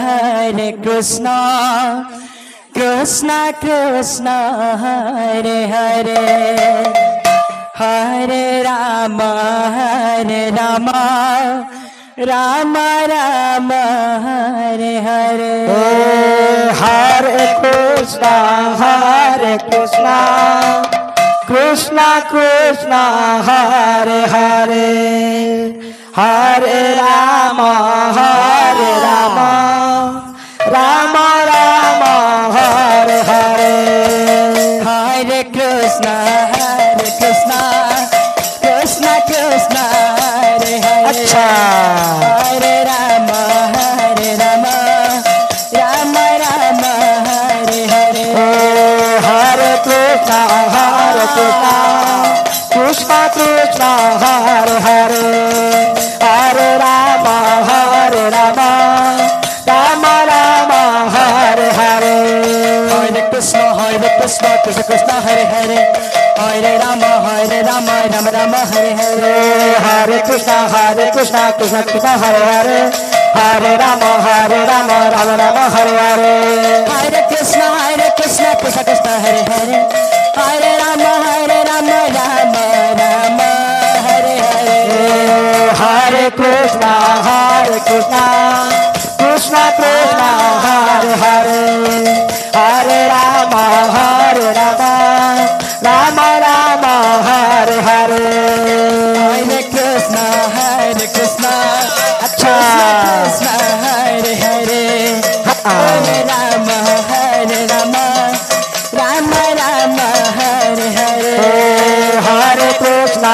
Hare Krishna, Krishna Krishna, Hare Hare, Hare Rama, Rama Rama, Hare Hare. Hare Krishna, Krishna Krishna, Hare Hare, Hare Rama, Rama Rama, Hare Hare. Hare Krishna, Krishna Krishna, Hare Hare. अच्छा Hare Rama, Rama Rama, Hare Hare. Hare Krishna, Krishna Krishna, Hare Hare, Hare Rama, Rama Rama, Hare Hare. Hare Krishna, Krishna Krishna, Hare Hare, Hare Rama, Rama Rama, Hare Hare. Hare Krishna, Krishna Krishna, Hare Hare, Hare Rama, Rama Rama, Hare Hare. Hare Krishna, Krishna Krishna, Hare Hare, Hare Rama, Rama Rama, Hare Hare. Hare Krishna, Krishna Krishna, Hare Hare, Hare Rama, Rama Rama, Hare Hare. Hare Krishna, Krishna Krishna, Hare Hare, Hare Rama, Rama Rama, Hare Hare. Hare Krishna,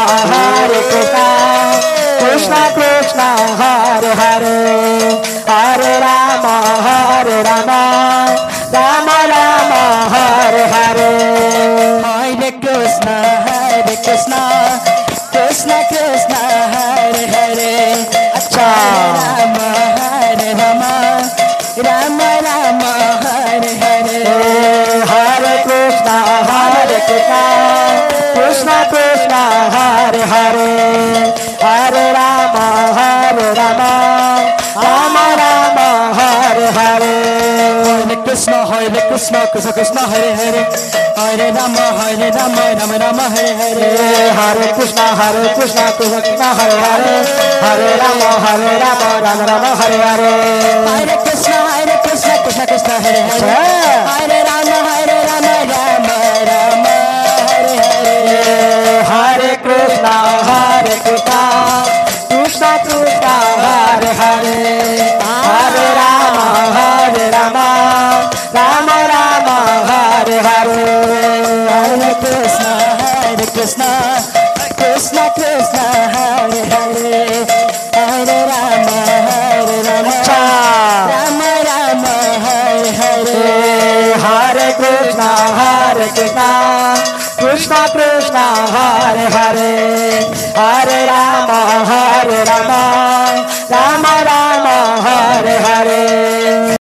Krishna Krishna, Hare Hare, Hare Rama, Rama Rama, Hare Hare. Hare Krishna, Krishna Krishna, Hare Hare. अच्छा Rama, Rama Hare Hare. Hare Krishna, Krishna Krishna, Hare Hare, Hare Rama, Rama Rama, Hare Hare. Hare Krishna, Krishna Hare Hare, Hare Rama, Rama Rama, Hare Hare. Hare Krishna, Krishna Hare Hare, Hare Rama, Rama Rama, Hare Hare. Hare Krishna, Krishna Hare Hare, Hare Rama, Rama Rama, Hare Hare. Hare Krishna, Krishna Krishna, Hare Hare, Hare Rama, Rama Rama, Hare Hare. Hare Krishna, Krishna Hare Hare, Hare Rama, Rama Rama, Hare Hare. Hare Krishna, Krishna Krishna, Hare Hare, Hare Rama, Rama